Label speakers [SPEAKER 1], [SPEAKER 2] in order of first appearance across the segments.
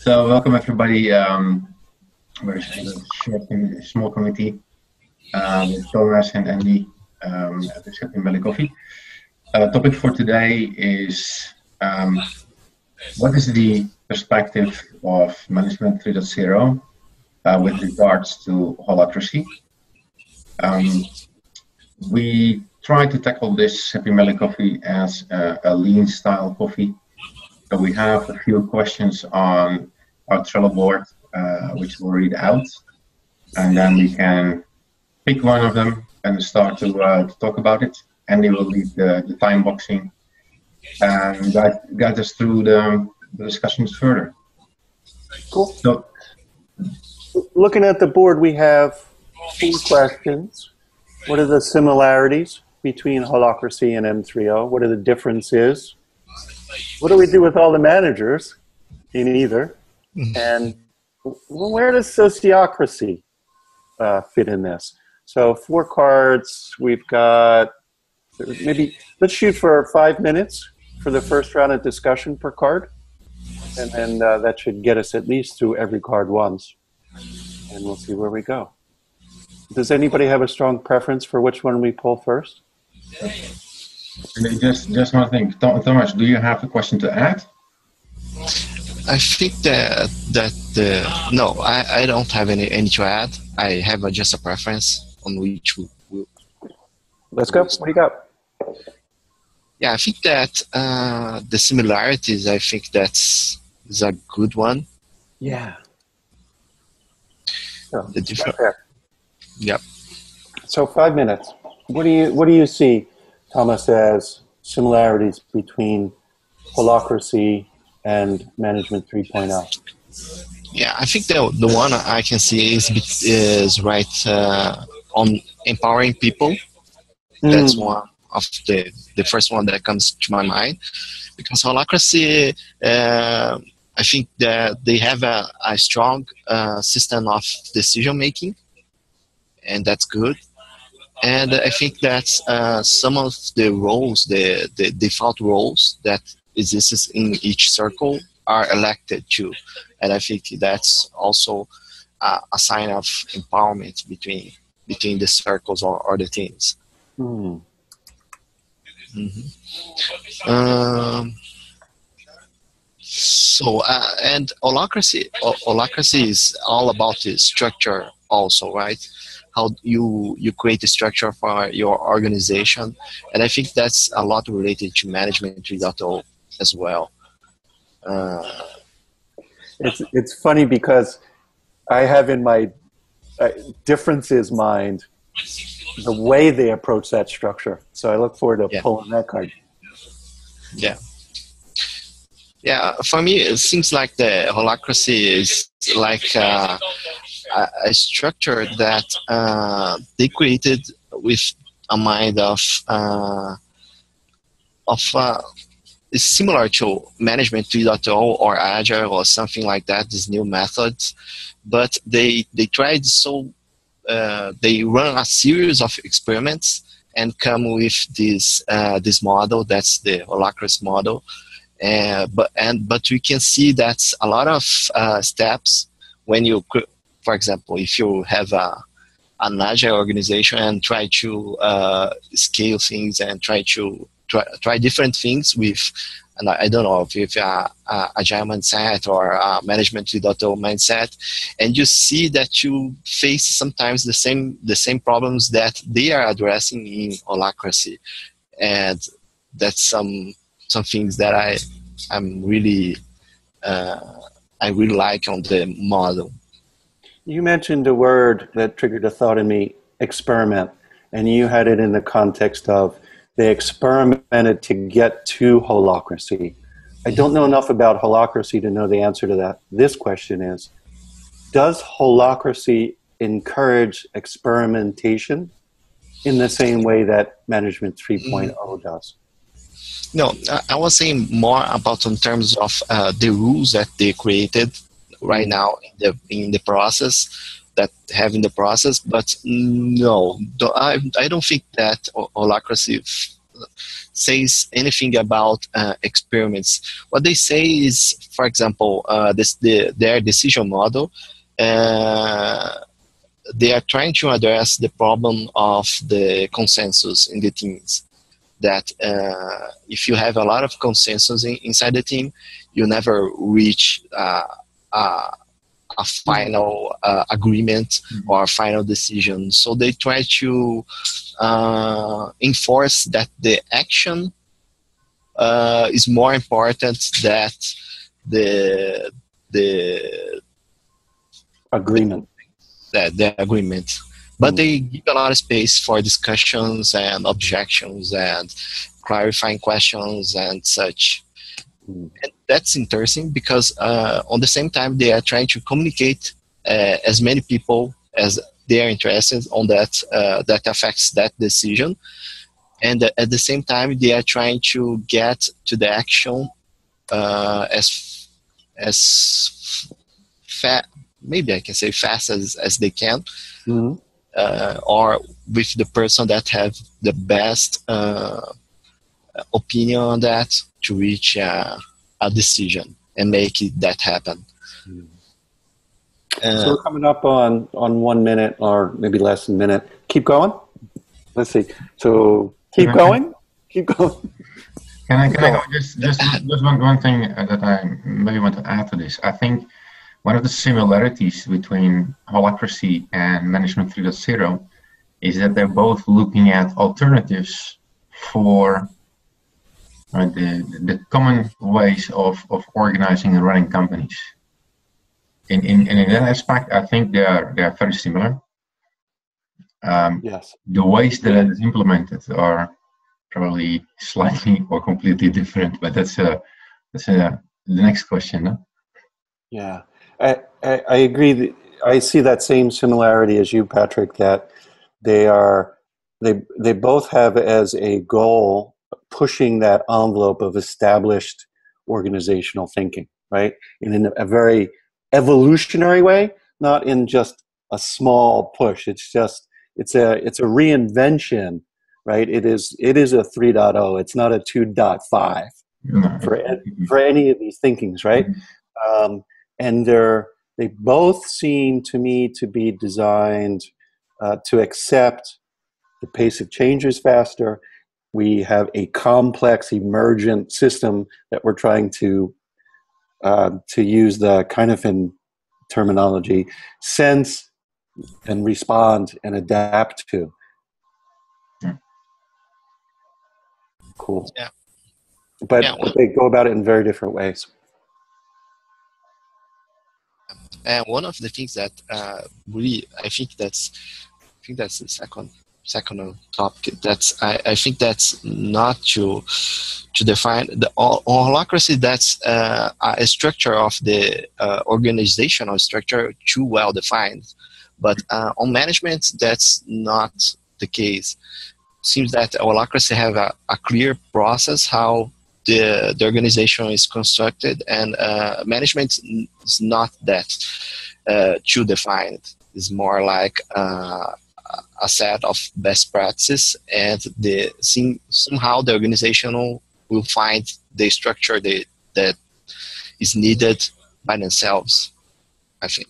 [SPEAKER 1] So welcome everybody. We're a small committee with Thomas and Andy at the Happy Melly Coffee. Topic for today is what is the perspective of Management 3.0 with regards to holacracy. We try to tackle this Happy Melly Coffee as a lean style coffee. So we have a few questions on our Trello board, which we'll read out, and then we can pick one of them and start to talk about it. Andy will lead the time boxing and guide us through the discussions further.
[SPEAKER 2] Cool.
[SPEAKER 1] So,
[SPEAKER 2] looking at the board, we have 4 questions. What are the similarities between holacracy and M3O? What are the differences? What do we do with all the managers in either? And where does sociocracy fit in this? So 4 cards, we've got, maybe, let's shoot for 5 minutes for the first round of discussion per card. And then that should get us at least through every card once. And we'll see where we go. Does anybody have a strong preference for which one we pull first?
[SPEAKER 1] Just one thing, Thomas, do you have a question to add?
[SPEAKER 3] I think no, I don't have any to add. I have just a preference on which we'll.
[SPEAKER 2] Let's go. What do you got?
[SPEAKER 3] Yeah, I think that the similarities, I think is a good one.
[SPEAKER 2] Yeah. So,
[SPEAKER 3] the different. Yep.
[SPEAKER 2] So 5 minutes. What do you see, Thomas, as similarities between holacracy and Management 3.0?
[SPEAKER 3] Yeah, I think the one I can see is right on empowering people. That's one of the first one that comes to my mind, because holacracy, I think that they have a strong system of decision making, and that's good. And I think that some of the roles, the default roles that exists in each circle are elected too. And I think that's also a sign of empowerment between the circles or the teams.
[SPEAKER 2] Mm.
[SPEAKER 3] Mm-hmm. And holacracy is all about the structure also, right? How you create a structure for your organization. And I think that's a lot related to Management 3.0 as well.
[SPEAKER 2] It's funny because I have in my differences mind the way they approach that structure. So I look forward to pulling that card.
[SPEAKER 3] Yeah. Yeah, for me, it seems like the holacracy is like a structure that they created with a mind of is similar to Management 3.0 or Agile or something like that, these new methods, but they tried they run a series of experiments and come with this model. That's the holacracy model. But we can see that's a lot of steps when you, for example, if you have an agile organization and try to scale things and try different things with, and I don't know if agile mindset or Management 2.0 mindset, and you see that you face sometimes the same problems that they are addressing in holacracy, and that's some things that I'm really I really like on the model.
[SPEAKER 2] You mentioned a word that triggered a thought in me, experiment, and you had it in the context of they experimented to get to holacracy. I don't know enough about holacracy to know the answer to that. This question is, does holacracy encourage experimentation in the same way that Management 3.0 does?
[SPEAKER 3] No, I was saying more about in terms of the rules that they created right now in the process, but no, I don't think that holacracy says anything about experiments. What they say is, for example, their decision model. They are trying to address the problem of the consensus in the teams. That if you have a lot of consensus inside the team, you never reach a final agreement or a final decision. So they try to enforce that the action is more important than the
[SPEAKER 2] agreement.
[SPEAKER 3] The agreement. But they give a lot of space for discussions and objections and clarifying questions and such. And that's interesting because on the same time they are trying to communicate as many people as they are interested on that that affects that decision, and at the same time they are trying to get to the action as maybe I can say fast as they can, or with the person that have the best opinion on that to reach a decision and make that happen.
[SPEAKER 2] So we're coming up on 1 minute or maybe less than a minute. Keep going. Let's see. So keep going. Keep going.
[SPEAKER 1] Can I go? Just one thing that I maybe want to add to this. I think one of the similarities between Holacracy and Management 3.0 is that they're both looking at alternatives for the common ways of organizing and running companies. In that aspect, I think they are very similar.
[SPEAKER 2] Yes.
[SPEAKER 1] The ways that it is implemented are probably slightly or completely different, but that's the next question. No?
[SPEAKER 2] Yeah, I agree. I see that same similarity as you, Patrick. That they both have as a goal pushing that envelope of established organizational thinking, right? And in a very evolutionary way, not in just a small push. It's a reinvention, right? It is a 3.0. It's not a 2.5 for any of these thinkings, right? And they both seem to me to be designed to accept the pace of changes faster. We have a complex emergent system that we're trying to use the kind of in terminology, sense and respond and adapt to. Cool.
[SPEAKER 3] Yeah.
[SPEAKER 2] But they go about it in very different ways.
[SPEAKER 3] And one of the things that really, I think that's the second topic. I think that's not to define the holacracy. That's a structure of the organizational structure too well defined, but on management that's not the case. It seems that holacracy have a clear process how the organization is constructed, and management is not that too defined. It's more like a set of best practices, and somehow the organization will find the structure that is needed by themselves, I think.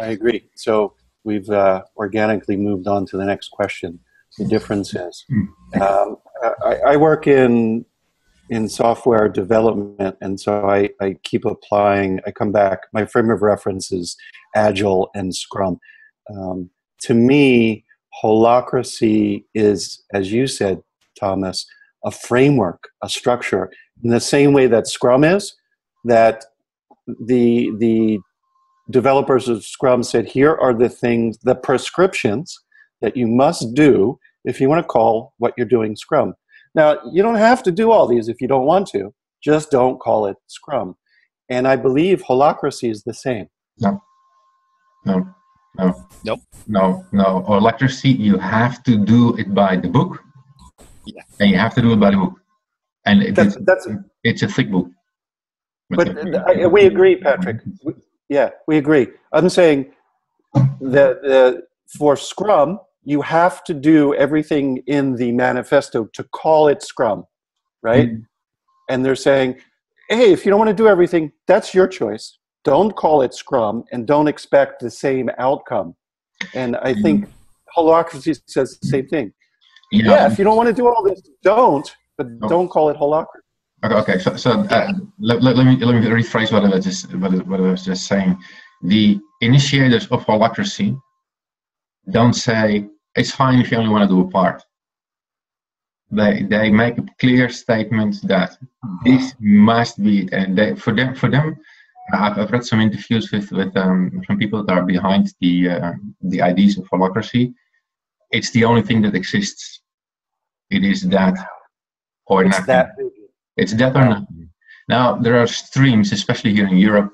[SPEAKER 2] I agree. So we've organically moved on to the next question. The difference is, I work in software development, and so I keep applying. I come back. My frame of reference is Agile and Scrum. To me, holacracy is, as you said, Thomas, a framework, a structure, in the same way that Scrum is. That the developers of Scrum said, here are the things, the prescriptions that you must do if you want to call what you're doing Scrum. Now, you don't have to do all these if you don't want to. Just don't call it Scrum. And I believe holacracy is the same.
[SPEAKER 1] No. Holacracy, you have to do it by the book.
[SPEAKER 3] Yeah.
[SPEAKER 1] And you have to do it by the book. And it's a thick book.
[SPEAKER 2] But we agree, Patrick. We agree. I'm saying that for Scrum, you have to do everything in the manifesto to call it Scrum, right?
[SPEAKER 1] Mm.
[SPEAKER 2] And they're saying, hey, if you don't want to do everything, that's your choice. Don't call it Scrum and don't expect the same outcome. And I think Holacracy says the same thing.
[SPEAKER 1] Yeah.
[SPEAKER 2] Yeah, if you don't want to do all this, don't, but
[SPEAKER 1] Oh,
[SPEAKER 2] don't call it Holacracy.
[SPEAKER 1] okay. Let me rephrase what I was just saying. The initiators of Holacracy don't say it's fine if you only want to do a part. They make a clear statement that this must be it, and for them, I've read some interviews with from people that are behind the ideas of Holacracy. It's the only thing that exists. It is that or
[SPEAKER 2] It's
[SPEAKER 1] nothing. It's that or nothing. Now there are streams, especially here in Europe,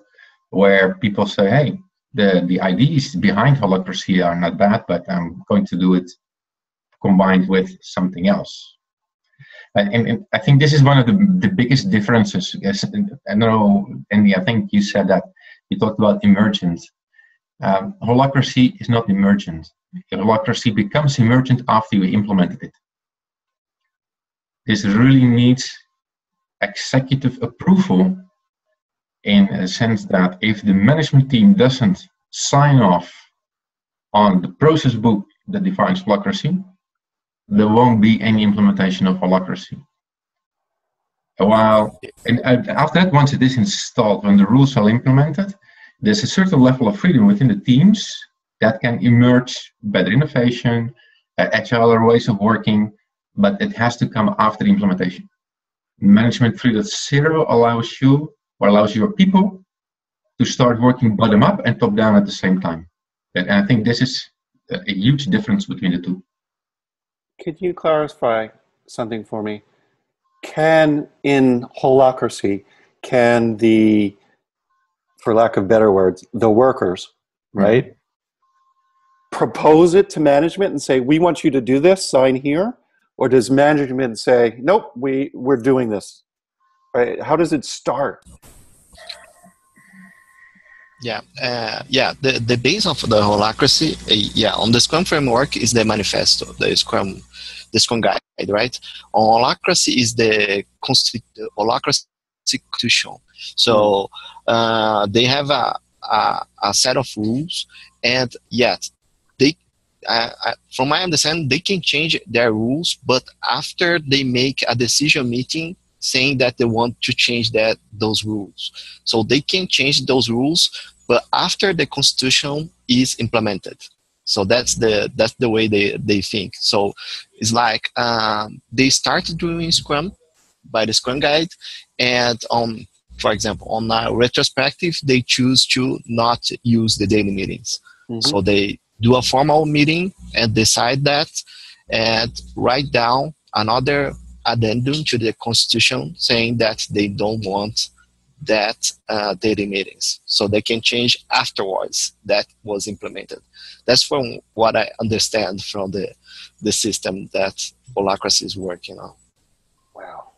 [SPEAKER 1] where people say, "Hey, the ideas behind Holacracy are not bad, but I'm going to do it combined with something else." And I think this is one of the biggest differences. Yes, I know, Andy, I think you said that you talked about emergent. Holacracy is not emergent. Holacracy becomes emergent after you implemented it. This really needs executive approval in a sense that if the management team doesn't sign off on the process book that defines Holacracy, there won't be any implementation of Holacracy. And after that, once it is installed, when the rules are implemented, there's a certain level of freedom within the teams that can emerge better innovation, agile ways of working, but it has to come after the implementation. Management 3.0 allows your people to start working bottom up and top down at the same time. And I think this is a huge difference between the two.
[SPEAKER 2] Could you clarify something for me? In Holacracy, can the, for lack of better words, the workers, right, propose it to management and say, we want you to do this, sign here? Or does management say, nope, we're doing this? Right? How does it start?
[SPEAKER 3] The base of the Holacracy, on the Scrum framework is the manifesto, the Scrum guide, right? On Holacracy is the Holacracy constitution. So they have a set of rules, and yet they, from my understanding, they can change their rules, but after they make a decision meeting saying that they want to change those rules. So they can change those rules, but after the constitution is implemented. So that's the way they think. So it's like they started doing Scrum by the Scrum guide, and for example, on a retrospective, they choose to not use the daily meetings. Mm-hmm. So they do a formal meeting and decide that, and write down another addendum to the constitution saying that they don't want that daily meetings, so they can change afterwards that was implemented. That's from what I understand from the system that Holacracy is working on.
[SPEAKER 2] Wow,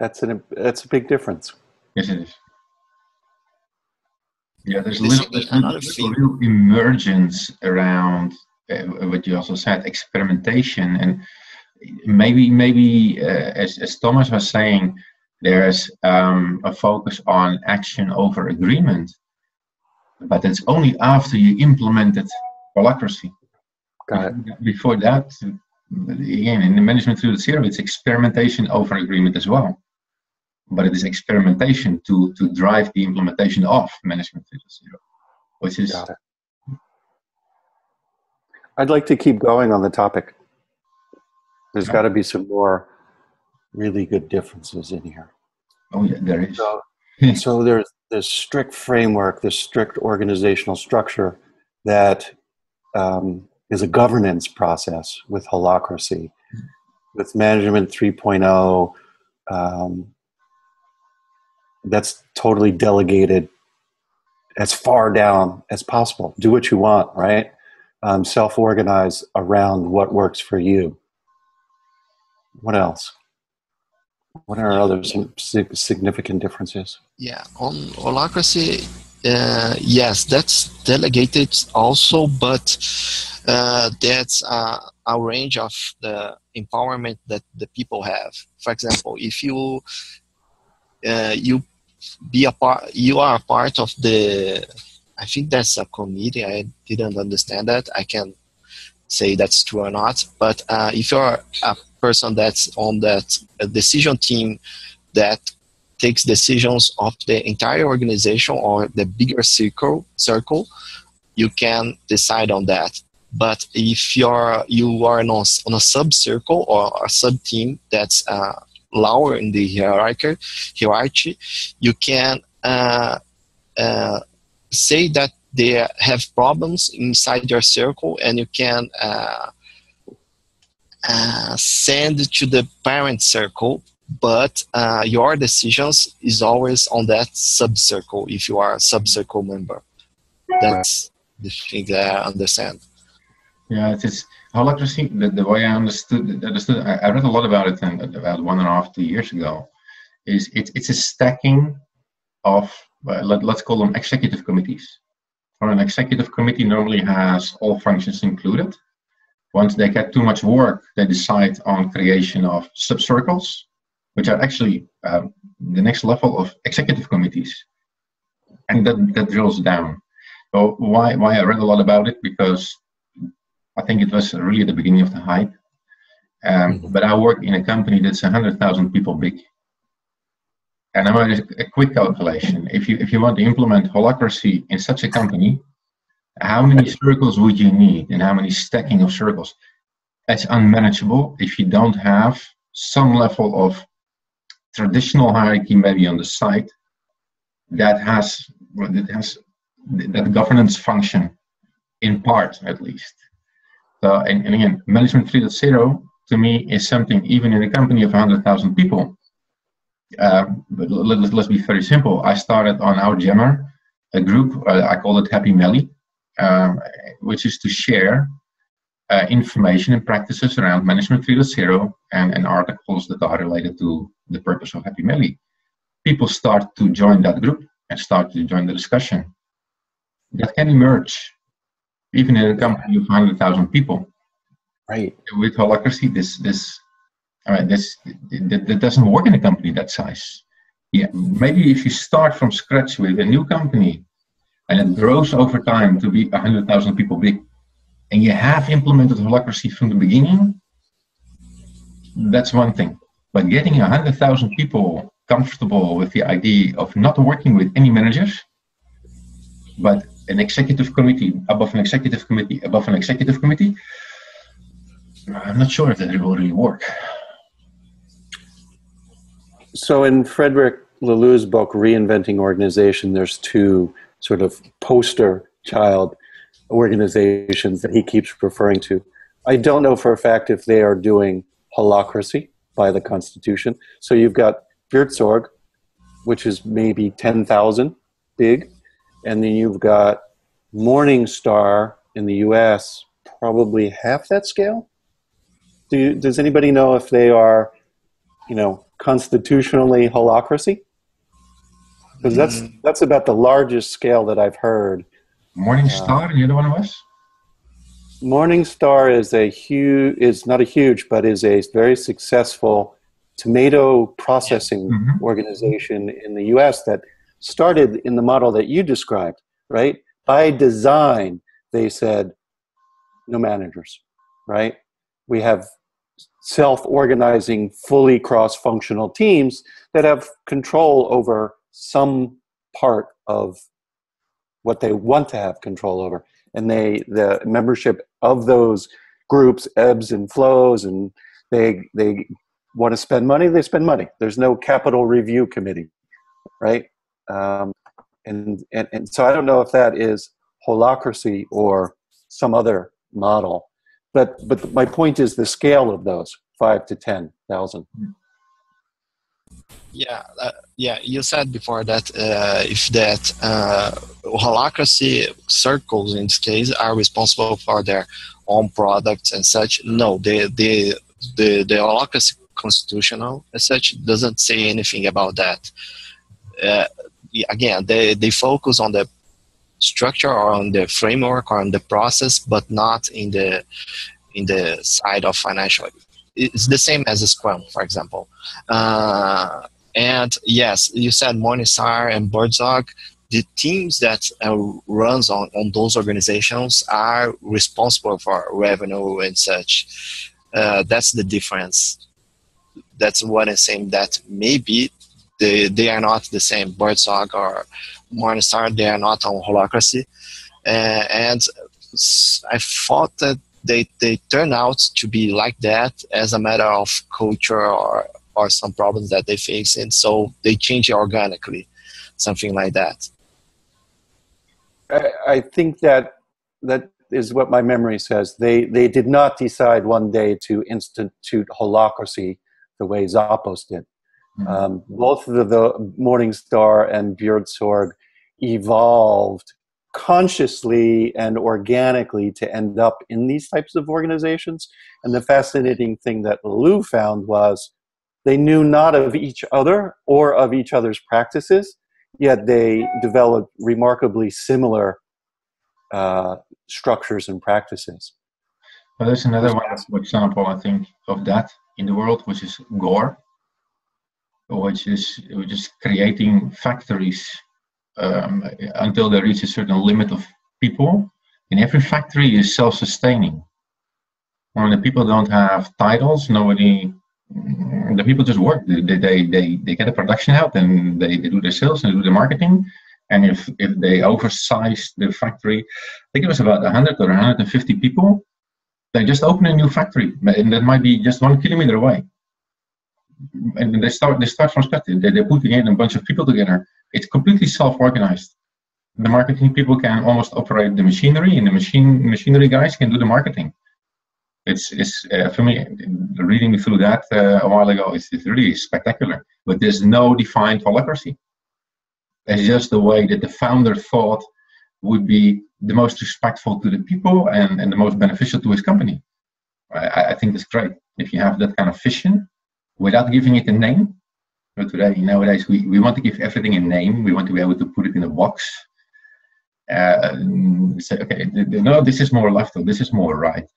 [SPEAKER 2] that's a big difference.
[SPEAKER 1] Yes, it is. Yeah, there's a real emergence around what you also said, experimentation, and maybe as Thomas was saying, there's a focus on action over agreement, but it's only after you implemented Holacracy.
[SPEAKER 2] Got it.
[SPEAKER 1] Before that, again, in the management 3.0, it's experimentation over agreement as well. But it is experimentation to drive the implementation of management 3.0, which is.
[SPEAKER 2] Got it. I'd like to keep going on the topic. There's got to be some more really good differences in here.
[SPEAKER 1] Oh yeah, there is.
[SPEAKER 2] So there's this strict framework, this strict organizational structure that is a governance process with Holacracy, with Management 3.0. That's totally delegated as far down as possible. Do what you want, right? Self-organize around what works for you. What else? What are other significant differences?
[SPEAKER 3] Yeah, on Holacracy, Yes, that's delegated also, but that's a range of the empowerment that the people have. For example, if you you are a part of the, I think that's a committee. I didn't understand that. I can say that's true or not. But if you're a person that's on that decision team that takes decisions of the entire organization or the bigger circle, you can decide on that. But if you are on a sub circle or a sub team that's lower in the hierarchy, you can say that they have problems inside your circle, and you can send to the parent circle, but your decisions is always on that sub-circle if you are a sub-circle member. That's the thing that I understand.
[SPEAKER 1] Yeah, it's Holacracy. The way I understood, I read a lot about it about 1.5 to 2 years ago. It's a stacking of let's call them executive committees. Or an executive committee normally has all functions included. Once they get too much work, they decide on creation of sub-circles, which are actually the next level of executive committees. And that drills down. So why I read a lot about it? Because I think it was really the beginning of the hype. But I work in a company that's 100,000 people big. And I made a quick calculation. If you want to implement Holacracy in such a company, how many circles would you need and how many stacking of circles? That's unmanageable if you don't have some level of traditional hierarchy maybe on the side that has that governance function in part at least. So, and again, Management 3.0 to me is something even in a company of 100,000 people. But let's be very simple. I started on our Jammer, a group, I call it Happy Melly, which is to share information and practices around Management 3.0 and articles that are related to the purpose of Happy Melly. People start to join that group and start to join the discussion. That can emerge even in a company of 100,000 people.
[SPEAKER 2] Right.
[SPEAKER 1] With Holacracy, that doesn't work in a company that size. Yeah, maybe if you start from scratch with a new company and it grows over time to be 100,000 people big, and you have implemented Holacracy from the beginning, that's one thing. But getting 100,000 people comfortable with the idea of not working with any managers, but an executive committee above an executive committee above an executive committee, I'm not sure if that will really work.
[SPEAKER 2] So in Frederick Laloux's book, Reinventing Organization, there's two sort of poster child organizations that he keeps referring to. I don't know for a fact if they are doing Holacracy by the Constitution. So you've got Wirtsorg, which is maybe 10,000 big, and then you've got Morningstar in the US, probably half that scale. Does anybody know if they are, constitutionally Holacracy? Because that's about the largest scale that I've heard.
[SPEAKER 1] Morningstar, and the other one was?
[SPEAKER 2] Morningstar is not a huge, but is a very successful tomato processing organization in the US that started in the model that you described, right? By design, they said, no managers, right? We have self-organizing, fully cross-functional teams that have control over some part of what they want to have control over. And the membership of those groups ebbs and flows, and they want to spend money, they spend money. There's no capital review committee, right? And so I don't know if that is Holacracy or some other model. But my point is the scale of those 5 to 10,000.
[SPEAKER 3] Yeah. You said before that Holacracy circles in this case are responsible for their own products and such. No, the Holacracy constitutional as such doesn't say anything about that. again, they focus on the structure or on the framework or on the process, but not in the side of financial. It's the same as a Scrum, for example. And yes, you said Morningstar and Birdsdog. The teams that runs on those organizations are responsible for revenue and such. That's the difference. That's what I'm saying, that maybe they are not the same. Birdsdog or Morningstar, they are not on Holacracy. And I thought that they turn out to be like that as a matter of culture or some problems that they face, and so they change organically, something like that.
[SPEAKER 2] I think that is what my memory says. They did not decide one day to institute Holacracy the way Zappos did. Both of the Morningstar and Björnsorg evolved consciously and organically to end up in these types of organizations. And the fascinating thing that Lou found was they knew not of each other or of each other's practices, yet they developed remarkably similar structures and practices.
[SPEAKER 1] Well, there's another one, for example, I think, of that in the world, which is Gore, which is creating factories until they reach a certain limit of people. And every factory is self-sustaining. When the people don't have titles, the people just work. They get the production out, and they do the sales and do the marketing. And if they oversize the factory, I think it was about 100 or 150 people, they just open a new factory, and that might be just 1 kilometer away. And they start from scratch. They're putting in a bunch of people together. It's completely self-organized. The marketing people can almost operate the machinery, and the machinery guys can do the marketing. It's for me, reading through that a while ago, it's really spectacular. But there's no defined holacracy. It's just the way that the founder thought would be the most respectful to the people and the most beneficial to his company. I think it's great if you have that kind of vision without giving it a name. But nowadays, we want to give everything a name. We want to be able to put it in a box. Say, okay, no, this is more left, or this is more right.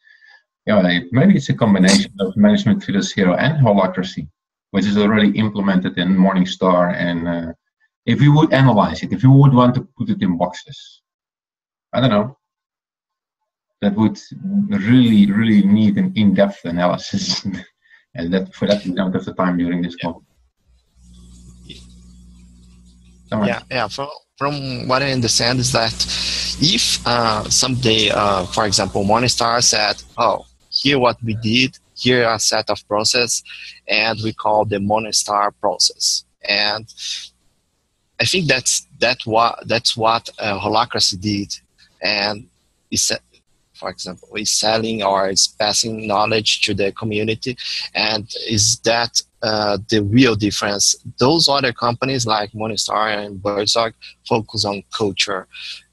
[SPEAKER 1] Maybe it's a combination of management Field Zero and Holacracy, which is already implemented in Morningstar. And if we would analyze it, if we would want to put it in boxes, I don't know, that would really, really need an in-depth analysis. And for that, we don't have the time during this call.
[SPEAKER 3] Yeah. From what I understand is that if someday, for example, Morningstar said, "Oh, here what we did, here are a set of process, and we call the Morningstar process," and I think that's what Holacracy did, and for example, is selling or is passing knowledge to the community, and is that the real difference? Those other companies like Morningstar and Birdsdog focus on culture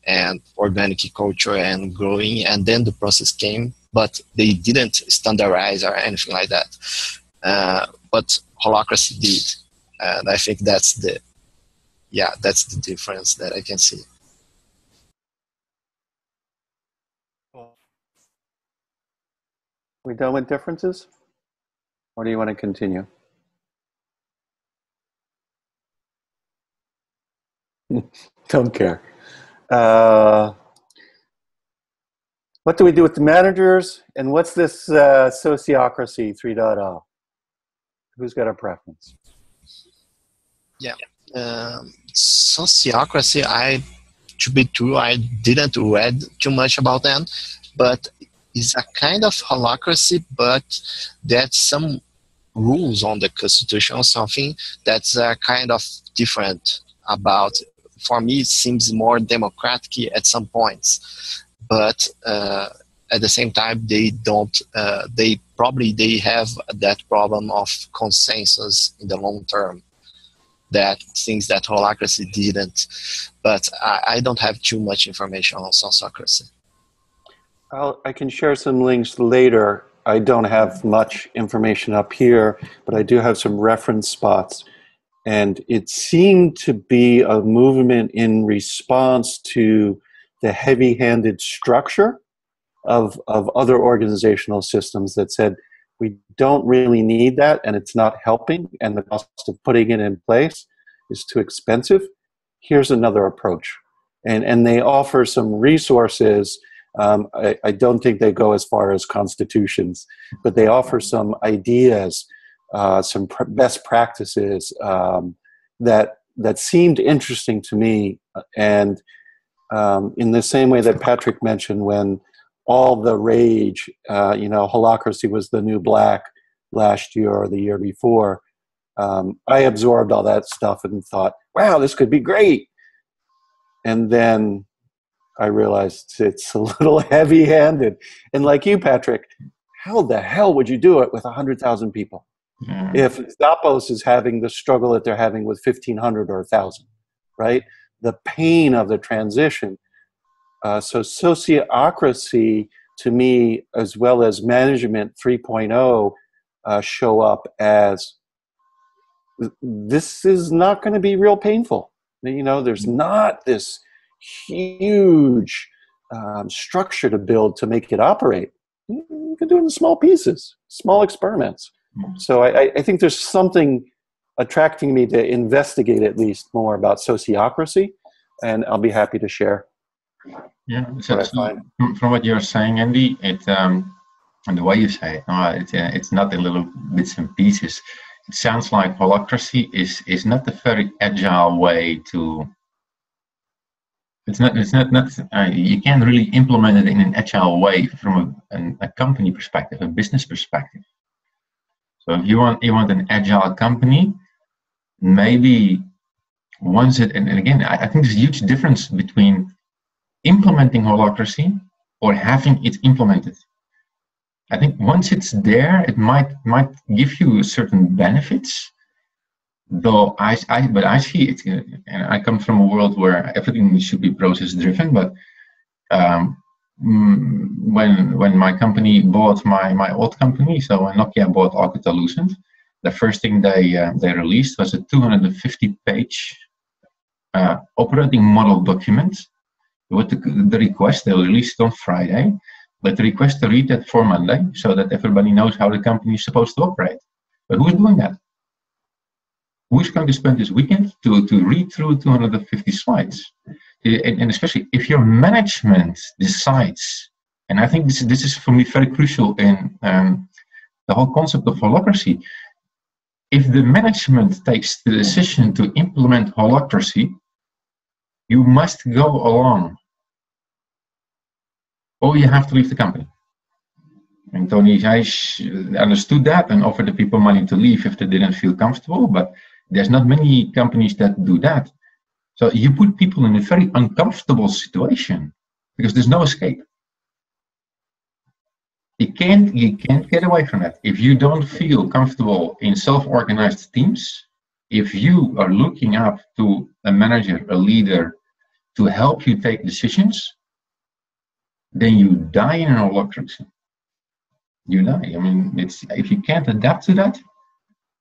[SPEAKER 3] and organic culture and growing, and then the process came, but they didn't standardize or anything like that. But Holacracy did, and I think that's the difference that I can see.
[SPEAKER 2] We done with differences? Or do you want to continue? Don't care. What do we do with the managers? And what's this sociocracy 3.0? Who's got a preference?
[SPEAKER 3] Yeah. Sociocracy, to be true, I didn't read too much about them, but it's a kind of holacracy, but there's some rules on the constitution or something that's kind of different about. For me, it seems more democratic at some points, but at the same time, they don't. They have that problem of consensus in the long term. That things that Holacracy didn't, but I don't have too much information on sociocracy.
[SPEAKER 2] I can share some links later. I don't have much information up here, but I do have some reference spots. And it seemed to be a movement in response to the heavy-handed structure of other organizational systems that said, we don't really need that, and it's not helping, and the cost of putting it in place is too expensive. Here's another approach. And they offer some resources. I don't think they go as far as constitutions, but they offer some ideas, some best practices that seemed interesting to me. And in the same way that Patrick mentioned, when all the rage, Holacracy was the new black last year or the year before, I absorbed all that stuff and thought, wow, this could be great. And then I realized it's a little heavy-handed. And like you, Patrick, how the hell would you do it with 100,000 people?
[SPEAKER 1] Yeah.
[SPEAKER 2] If Zappos is having the struggle that they're having with 1,500 or 1,000, right? The pain of the transition. So sociocracy, to me, as well as management 3.0, show up as this is not going to be real painful. There's not this huge structure to build to make it operate. You can do it in small pieces, small experiments. So I think there's something attracting me to investigate at least more about sociocracy, and I'll be happy to share.
[SPEAKER 1] Yeah, so from what you're saying, Andy, and the way you say it, it's not in little bits and pieces. It sounds like holacracy is not a very agile way to. It's not. You can't really implement it in an agile way from a company perspective, a business perspective. So if you want an agile company, maybe once it and again, I think there's a huge difference between implementing holacracy or having it implemented. I think once it's there, it might give you certain benefits. Though I see it, and I come from a world where everything should be process driven. But when my company bought my old company, so when Nokia bought Alcatel-Lucent, the first thing they released was a 250-page operating model document with the request. They released it on Friday, but the request to read that for Monday, so that everybody knows how the company is supposed to operate. But who's doing that? Who's going to spend this weekend to read through 250 slides? And especially if your management decides, and I think this is for me very crucial in the whole concept of holacracy. If the management takes the decision to implement holacracy, you must go along, or you have to leave the company. And Tony understood that and offered the people money to leave if they didn't feel comfortable, but there's not many companies that do that. So you put people in a very uncomfortable situation because there's no escape. You can't get away from that. If you don't feel comfortable in self-organized teams, if you are looking up to a manager, a leader, to help you take decisions, then you die in a holacracy. You die. I mean, if you can't adapt to that,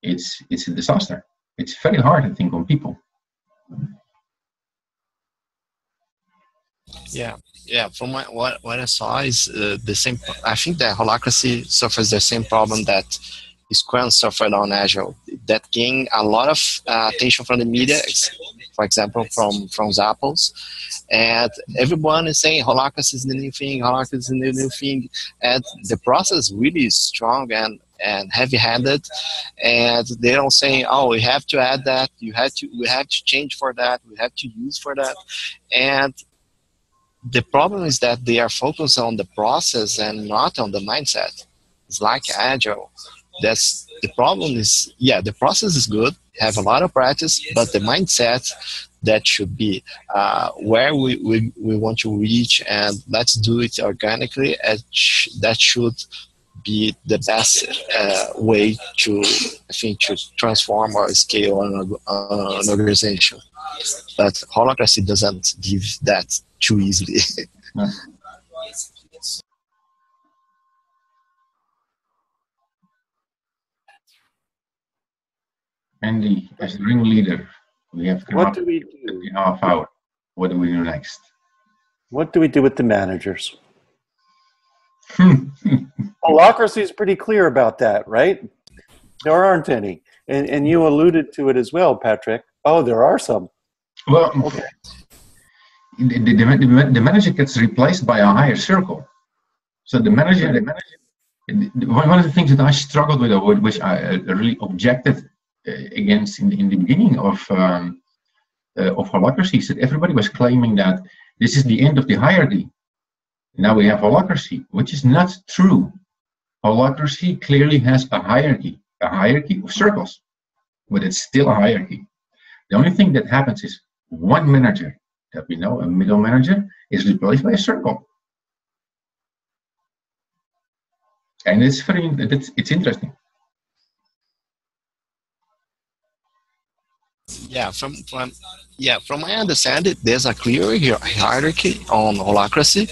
[SPEAKER 1] it's a disaster. It's very hard to think on people.
[SPEAKER 3] Yeah. From what I saw is the same. I think that holacracy suffers the same problem that Scrum suffered on Agile. That gained a lot of attention from the media, for example, from Zappos, and everyone is saying holacracy is the new thing. Holacracy is the new thing, and the process is really strong and heavy-handed, and they don't say, oh, we have to add that, we have to change for that, we have to use for that. And the problem is that they are focused on the process and not on the mindset. It's like Agile. That's the problem is, the process is good, have a lot of practice, but the mindset, that should be where we want to reach, and let's do it organically. That should be the best way to, I think, to transform or scale an organization. But holacracy doesn't give that too easily.
[SPEAKER 1] No. Andy, as the ringleader, we have come
[SPEAKER 2] What
[SPEAKER 1] up
[SPEAKER 2] do we
[SPEAKER 1] with
[SPEAKER 2] do?
[SPEAKER 1] the half hour. What do we do next?
[SPEAKER 2] What do we do with the managers? Holacracy is pretty clear about that, right? There aren't any. And you alluded to it as well, Patrick. Oh, there are some.
[SPEAKER 1] Well,
[SPEAKER 2] Okay.
[SPEAKER 1] the manager gets replaced by a higher circle. So the manager, one of the things that I struggled with, or which I really objected against in the beginning of Holacracy, is that everybody was claiming that this is the end of the hierarchy. Now we have Holacracy, which is not true. Holacracy clearly has a hierarchy of circles, but it's still a hierarchy. The only thing that happens is one manager that we know, a middle manager, is replaced by a circle. And it's interesting.
[SPEAKER 3] Yeah, from my understanding, there's a clear hierarchy on Holacracy,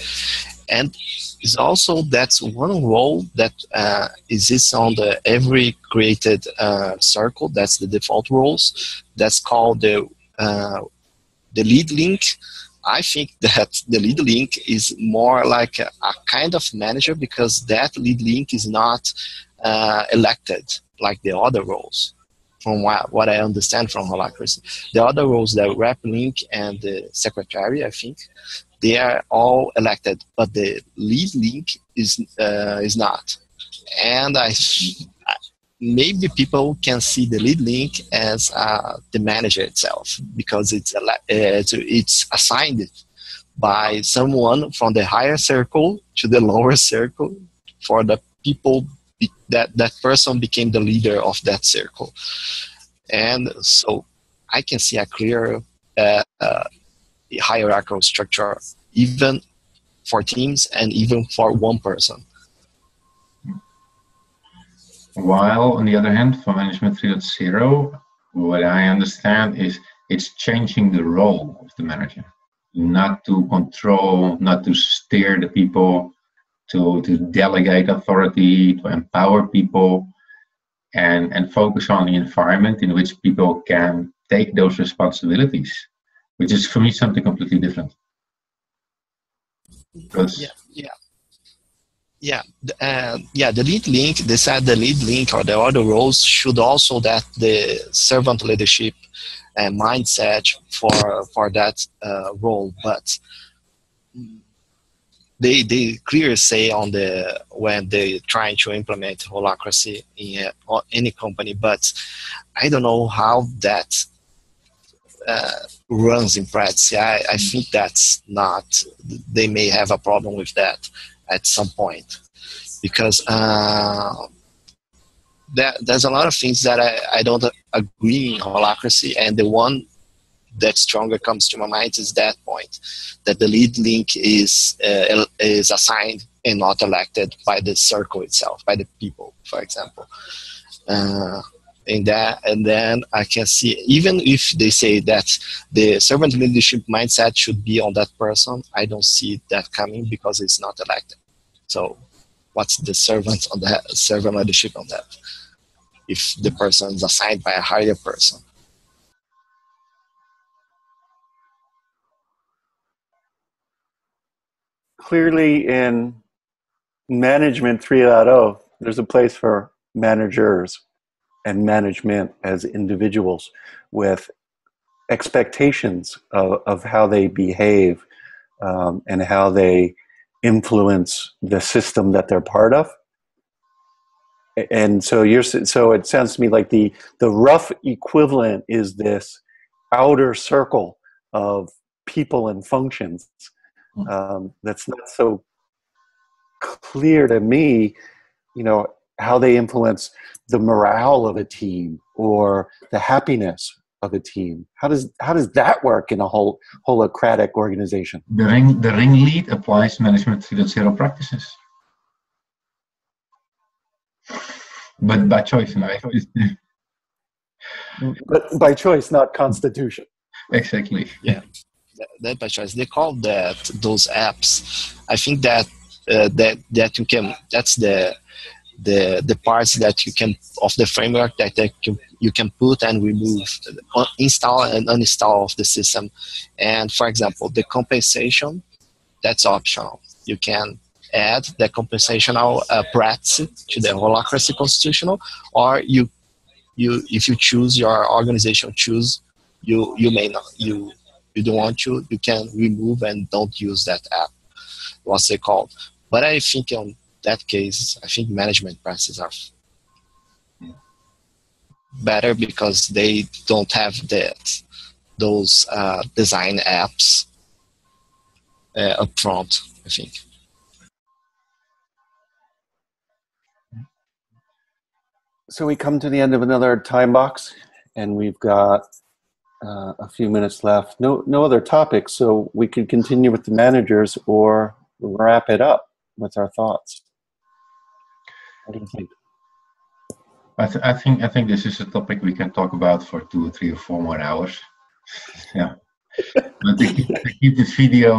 [SPEAKER 3] and it's also that's one role that exists on the every created circle. That's the default roles. That's called the lead link. I think that the lead link is more like a kind of manager, because that lead link is not elected like the other roles. From what I understand from Holacracy, the other roles, the rep link and the secretary, I think they are all elected, but the lead link is not. And maybe people can see the lead link as the manager itself, because it's assigned by someone from the higher circle to the lower circle for the people that person became the leader of that circle. And so I can see a clear hierarchical structure, even for teams and even for one person.
[SPEAKER 1] While on the other hand, for Management 3.0, what I understand is it's changing the role of the manager, not to control, not to steer the people, to delegate authority, to empower people, and focus on the environment in which people can take those responsibilities, which is for me something completely different.
[SPEAKER 3] The lead link, they said the lead link or the other roles should also that the servant leadership and mindset for that role, but they clearly say when they trying to implement Holacracy in any company, but I don't know how that runs in practice. I think that's not, they may have a problem with that at some point, because there's a lot of things that I don't agree in Holacracy, and the one that stronger comes to my mind is that point, that the lead link is assigned and not elected by the circle itself, by the people, for example. And then I can see, even if they say that the servant leadership mindset should be on that person, I don't see that coming because it's not elected. So what's the servant leadership on that if the person is assigned by a higher person?
[SPEAKER 2] Clearly in Management 3.0, there's a place for managers and management as individuals with expectations of how they behave and how they influence the system that they're part of. And so it sounds to me like the rough equivalent is this outer circle of people and functions that's not so clear to me, how they influence the morale of a team or the happiness of a team. How does that work in a whole holacratic organization?
[SPEAKER 1] The ring lead applies Management 3.0 practices, but by choice.
[SPEAKER 2] But by choice, not constitution.
[SPEAKER 1] Exactly.
[SPEAKER 3] Yeah, that by choice. They call those apps. I think that that you can. That's the the parts that you can of the framework that you can put and remove, install and uninstall of the system. And for example, the compensation, that's optional. You can add the compensational practice to the Holacracy constitutional, or if you choose, your organization choose, you may not, you don't want to, you can remove and don't use that app, what's it called. But I think on that case, I think management practices are better because they don't have those design apps up front, I think.
[SPEAKER 2] So we come to the end of another time box, and we've got a few minutes left. No other topics, so we could continue with the managers or wrap it up with our thoughts. What do you think?
[SPEAKER 1] I think this is a topic we can talk about for 2 or 3 or 4 more hours. Yeah, but to keep the video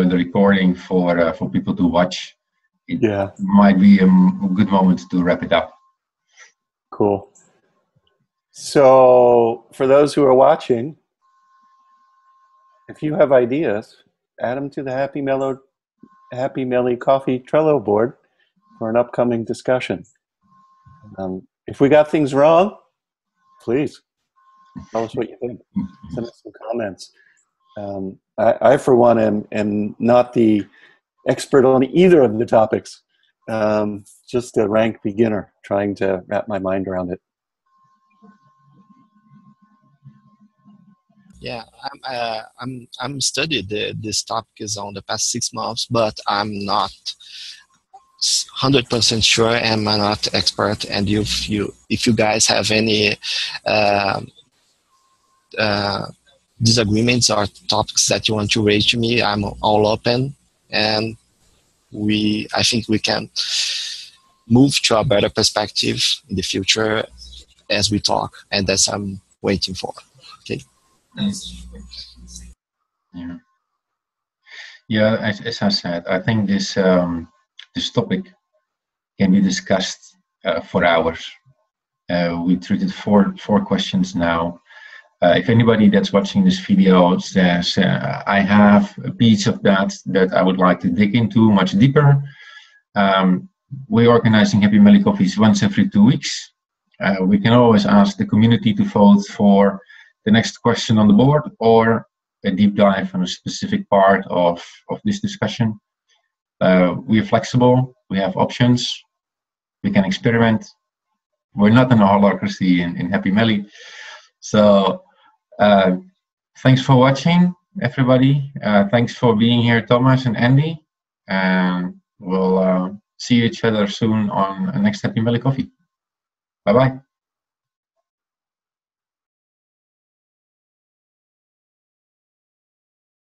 [SPEAKER 1] and the recording for people to watch, it might be a good moment to wrap it up.
[SPEAKER 2] Cool. So for those who are watching, if you have ideas, add them to the Happy Melly Coffee Trello board for an upcoming discussion. If we got things wrong, please tell us what you think. Send us some comments. I for one, am not the expert on either of the topics. Just a rank beginner trying to wrap my mind around it.
[SPEAKER 3] Yeah, I'm studied this topic is on the past 6 months, but I'm not 100% sure, and I'm not expert. And if you guys have any disagreements or topics that you want to raise to me, I'm all open, and I think we can move to a better perspective in the future as we talk, and that's what I'm waiting for. Okay.
[SPEAKER 1] Yeah. As I said, I think this topic can be discussed for hours. We treated four questions now. If anybody that's watching this video says, I have a piece of that I would like to dig into much deeper, we're organizing Happy Melly Coffees once every 2 weeks. We can always ask the community to vote for the next question on the board or a deep dive on a specific part of this discussion. We are flexible, we have options, we can experiment. We're not in a holacracy in Happy Melly. So thanks for watching, everybody. Thanks for being here, Thomas and Andy. And we'll see each other soon on the next Happy Melly Coffee. Bye-bye.